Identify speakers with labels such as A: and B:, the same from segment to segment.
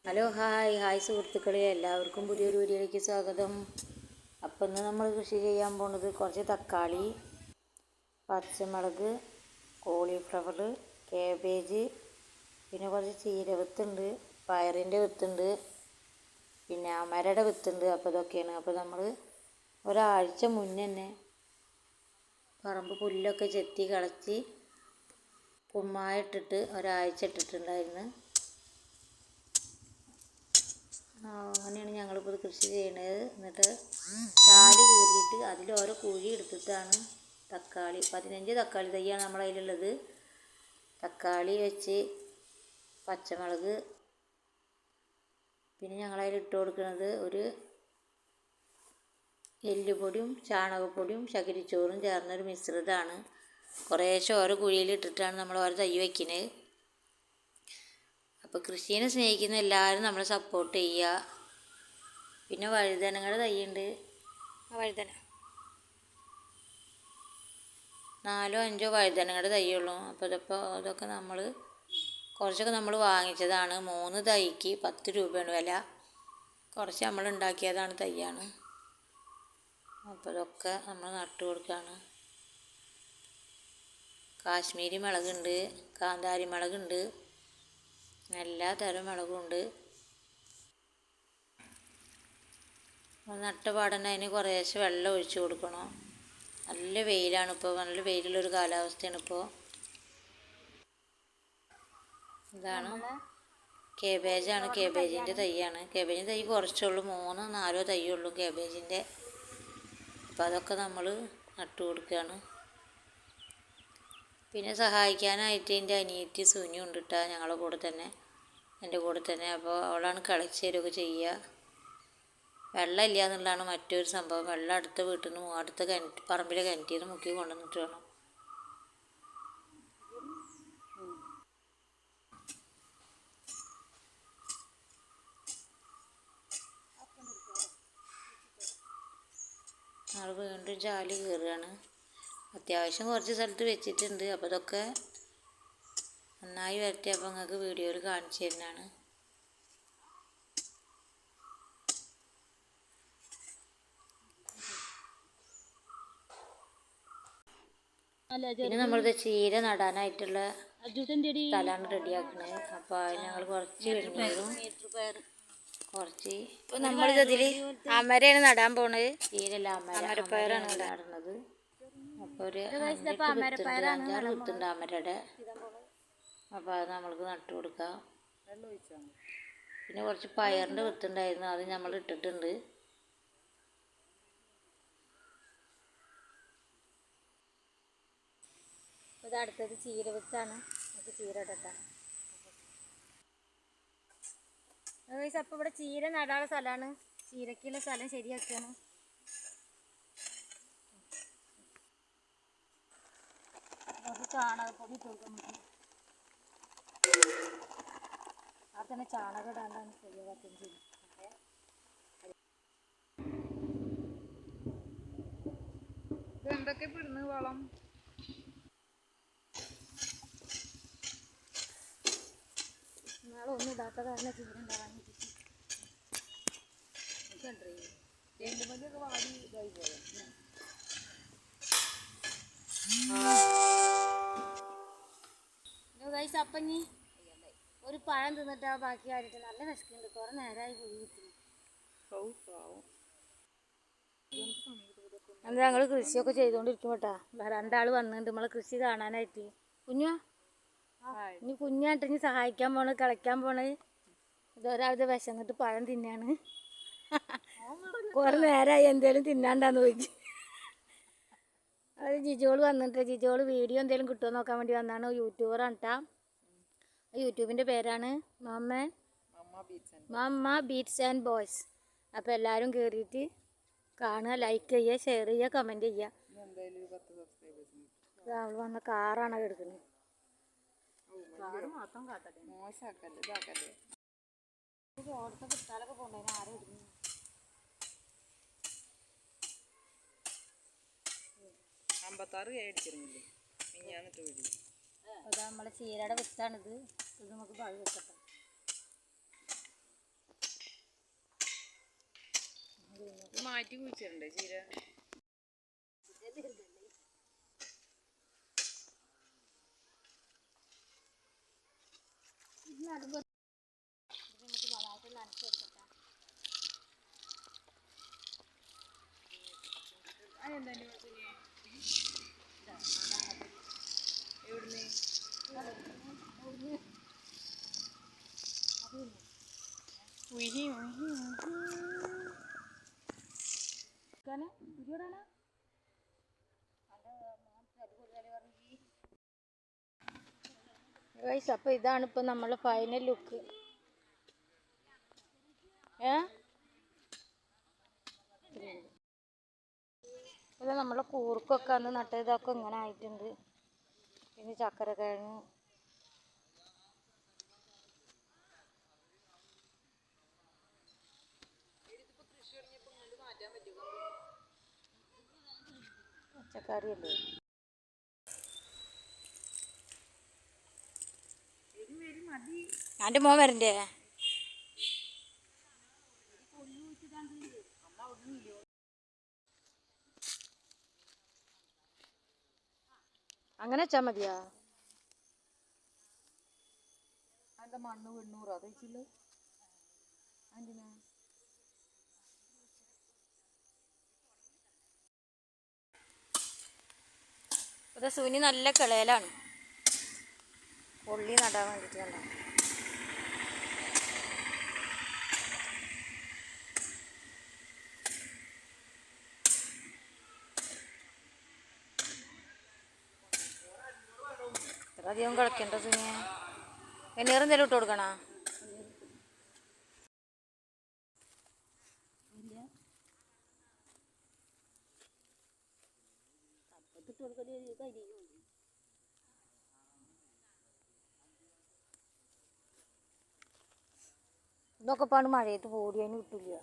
A: Hello hi സുഹൃത്തുക്കളെ, എല്ലാവർക്കും പുതിയൊരു വീഡിയോയിലേക്ക് സ്വാഗതം. അപ്പം ഇന്ന് നമ്മൾ കൃഷി ചെയ്യാൻ പോകുന്നത് കുറച്ച് തക്കാളി, പച്ചമുളക്, കോളിഫ്ലവർ, കാബേജ്, പിന്നെ കുറച്ച് ചീര വിത്തുണ്ട്, പയറിൻ്റെ വിത്തുണ്ട്, പിന്നെ അമരയുടെ വിത്തുണ്ട്. അപ്പോൾ ഇതൊക്കെയാണ്. അപ്പോൾ നമ്മൾ ഒരാഴ്ച മുന്നേ തന്നെ പറമ്പ് പുല്ലൊക്കെ ചെത്തി കളച്ച് കുമ്മായിട്ടിട്ട് ഒരാഴ്ച ഇട്ടിട്ടുണ്ടായിരുന്നു. അങ്ങനെയാണ് ഞങ്ങളിപ്പോൾ കൃഷി ചെയ്യണത്. എന്നിട്ട് ചാല് കീറിയിട്ട് അതിലോരോ കുഴി എടുത്തിട്ടാണ് തക്കാളി 15 തക്കാളി തൈയാണ് നമ്മളതിലുള്ളത്. തക്കാളി വെച്ച് പച്ചമുളക്, പിന്നെ ഞങ്ങളതിൽ ഇട്ട് കൊടുക്കുന്നത് ഒരു എല്ലുപൊടിയും ചാണകപ്പൊടിയും ചകിരിച്ചോറും ചേർന്നൊരു മിശ്രിതമാണ്. കുറേശ്ശെ ഓരോ കുഴിയിലിട്ടിട്ടാണ് നമ്മൾ ഓരോ തൈ വയ്ക്കുന്നത്. അപ്പോൾ കൃഷിയെ സ്നേഹിക്കുന്ന എല്ലാവരും നമ്മളെ സപ്പോർട്ട് ചെയ്യുക. പിന്നെ വഴുതനങ്ങളുടെ തൈയുണ്ട്. വഴുതന 4-5 വഴുതനങ്ങളുടെ തൈയുള്ളൂ. അപ്പോൾ അതൊക്കെ കുറച്ചൊക്കെ നമ്മൾ വാങ്ങിച്ചതാണ്. 3 തൈക്ക് 10 രൂപയാണ് വില. കുറച്ച് നമ്മൾ ഉണ്ടാക്കിയതാണ് തൈയാണ്. അപ്പോൾ ഇതൊക്കെ നമ്മൾ നട്ടു കൊടുക്കുകയാണ്. കാശ്മീരി മുളകുണ്ട്, കാന്താരി മുളകുണ്ട്, എല്ലാ തരം മുളകുണ്ട്. നട്ട പാടന്നെ അതിന് കുറേശ്ശെ വെള്ളം ഒഴിച്ച് കൊടുക്കണം. നല്ല വെയിലാണ് ഇപ്പോൾ, നല്ല വെയിലുള്ളൊരു കാലാവസ്ഥയാണ് ഇപ്പോൾ. ഇതാണ് കേബേജാണ്, കേബേജിൻ്റെ തൈയാണ്. കേബേജിൻ്റെ തൈ കുറച്ചുള്ളൂ, 3-4 തൈയുള്ളൂ കേബേജിൻ്റെ. അപ്പോൾ അതൊക്കെ നമ്മൾ നട്ടു കൊടുക്കുകയാണ്. പിന്നെ സഹായിക്കാനായിട്ട് എൻ്റെ അനിയത്തി സുനി ഉണ്ട് കേട്ടോ, ഞങ്ങളുടെ കൂടെ തന്നെ, എൻ്റെ കൂടെ തന്നെ. അപ്പോൾ അവളാണ് കളിച്ച് തരുകയൊക്കെ ചെയ്യുക. വെള്ളം ഇല്ല എന്നുള്ളതാണ് മറ്റൊരു സംഭവം. വെള്ളം അടുത്ത വീട്ടിൽ നിന്ന് അടുത്ത പറമ്പിലെ കിണറ്റിൽ നിന്ന് മുക്കി കൊണ്ടുവന്നിട്ട് വേണം. ഞങ്ങൾ വീണ്ടും ചാല് കയറുകയാണ്. അത്യാവശ്യം കുറച്ച് സ്ഥലത്ത് വെച്ചിട്ടുണ്ട്. അപ്പോൾ ഇതൊക്കെ നന്നായി വരട്ടെ. അപ്പോൾ നിങ്ങൾക്ക് വീഡിയോയിൽ കാണിച്ചു തരുന്നതാണ്. പിന്നെ നമ്മളിത് ചീര നടാനായിട്ടുള്ള സ്ഥലമാണ് റെഡിയാക്കുന്നത്. അപ്പോൾ അതിന് ഞങ്ങൾ കുറച്ച് വെണ്ണീറും കുറച്ച് ഇപ്പോൾ നമ്മളിതിൽ അമരയാണ് നടാൻ പോണത്. ചീരല്ല, അമരപ്പയറാണ് നടുന്നത്. അപ്പോൾ ഒരു 5-6 വിത്തുണ്ട് അമരയുടെ. അപ്പോൾ അത് നമ്മൾക്ക് നട്ടു കൊടുക്കാം. പിന്നെ കുറച്ച് പയറിൻ്റെ വിത്തുണ്ടായിരുന്നു, അത് നമ്മൾ ഇട്ടിട്ടുണ്ട്. ഇത് അടുത്തത് ചീര വിത്താണ്. നമുക്ക് ചീര ഇടട്ടാം. അപ്പോൾ ഇവിടെ ചീര നടാനുള്ള സ്ഥലമാണ്. ചീരക്കുള്ള സ്ഥലം ശരിയാക്കുകയാണ്. നമുക്ക് ചാണകപ്പൊടി ഇട്ട് കൊടുക്കാൻ പറ്റും. ആ തന്നെ ചാണകം ഇടാണ്ടാണ് ശരിയാക്കുകയും ചെയ്യും.
B: എന്തൊക്കെ പിടുന്ന് വളം
A: നാളെ ഒന്നും ഇടാത്ത കാരണം ചീര ഉണ്ടാവാൻ
B: ചെണ്ടുമല്ലിയൊക്കെ വാടി ഇതായി പോയത്.
A: അപ്പം ഇനി ഒരു പഴം തിന്നിട്ട് ബാക്കി ആയിട്ട് നല്ല വിശക്കുന്നുണ്ട്. കുറേ നേരമായി പോയി കിട്ടുന്നു. അത് ഞങ്ങൾ കൃഷിയൊക്കെ ചെയ്തുകൊണ്ടിരിക്കും കേട്ടോ. 2 ആൾ വന്നിട്ടുണ്ട് നമ്മളെ കൃഷി കാണാനായിട്ട്. കുഞ്ഞാ ഇനി കുഞ്ഞായിട്ട് ഇനി സഹായിക്കാൻ പോണ്, കളിക്കാൻ പോണ്. ഇതൊരാളുടെ വിശന്നിട്ട് പഴം തിന്നാണ്. കുറേ നേരമായി എന്തേലും തിന്നാണ്ടാന്ന് ചോദിച്ചു. അത് ജിജോള് വന്നിട്ട്, ജിജോള് വീഡിയോ എന്തെങ്കിലും കിട്ടുമോ നോക്കാൻ വേണ്ടി വന്നാണ്. യൂട്യൂബറാണ് കേട്ടോ. യൂട്യൂബിൻ്റെ പേരാണ് മമ്മ ബീറ്റ്സ് ആൻഡ് ബോയ്സ്. അപ്പോൾ എല്ലാവരും കയറിയിട്ട് കാണുക, ലൈക്ക് ചെയ്യുക, ഷെയർ ചെയ്യുക, കമൻറ്റ് ചെയ്യുക. അവൾ വന്ന കാറാണ് എടുക്കുന്നത്. ഓടത്തെ കുട്ടാലൊക്കെ പോകണ്ടേ ആരും എടുക്കുന്നു. അത് നമ്മളെ ചീരയുടെ വിത്താണിത്. ഇത് നമുക്ക് പഴു വെക്കട്ടെ.
B: മാറ്റി കുഴിച്ചിട്ടുണ്ട് ചീര. അതെന്താ എവിടുന്ന്
A: ഗൈസ്, അപ്പോൾ ഇതാണ് ഇപ്പോൾ നമ്മളെ ഫൈനൽ ലുക്ക്. ഇത് നമ്മളെ കൂർക്കൊക്കെ അന്ന് നട്ടതൊക്കെ ഇങ്ങനെ ആയിട്ടുണ്ട്. പിന്നെ ചക്കര കിഴങ്ങ്, പച്ചക്കറിയല്ലേ. എൻ്റെ മോൻ വരണ്ടേ? അങ്ങനെ വെച്ചാൽ മതിയാ?
B: അതിന്റെ മണ്ണ് 800 അതേച്ചില്ല. എന്തിനാ
A: ഇത് സുനി നല്ല കിളയിലാണ്. കൊള്ളി നടാൻ വേണ്ടിയിട്ട് കണ്ട. ഇത്ര അധികം കളിക്കണ്ട സുനിയെ. വെനീറെന്തെങ്കിലും ഇട്ട് കൊടുക്കണോ? ഇതൊക്കെ പാണ്ട് മഴയത്ത് പോടി, അതിന് കിട്ടില്ല.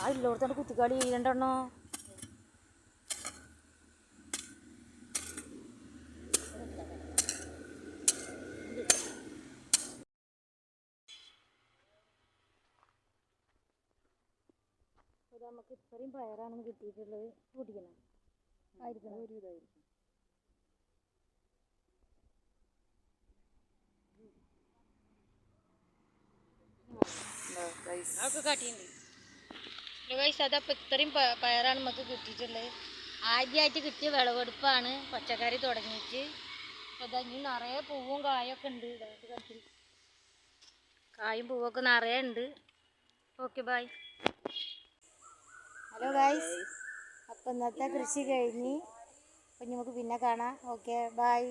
A: ആ ഇല്ലോടത്തോണ്ട് കുത്തിക്കാളി രണ്ടെണ്ണോ. നമുക്ക് ഇത്രയും പയറാണെന്ന് കിട്ടിയിട്ടുള്ളത്. പൊടിക്കണം ആയിരിക്കണം, ഒരു ഇതായിരിക്കും. അതൊക്കെ കാട്ടിയുണ്ട് ഗൈസ്. അതപ്പോൾ ഇത്രയും പയറാണ് നമുക്ക് കിട്ടിയിട്ടുള്ളത്. ആദ്യമായിട്ട് കിട്ടിയ വിളവെടുപ്പാണ് പച്ചക്കറി തുടങ്ങിയിട്ട്. അപ്പോൾ ഇനി നിറയെ പൂവും കായൊക്കെ ഉണ്ട്. കായും പൂവൊക്കെ നിറയെ ഉണ്ട്. Okay bye. ഹലോ ഗൈസ്, അപ്പം ഇന്നത്തെ കൃഷി കഴിഞ്ഞ്. അപ്പം നമുക്ക് പിന്നെ കാണാം. Okay bye.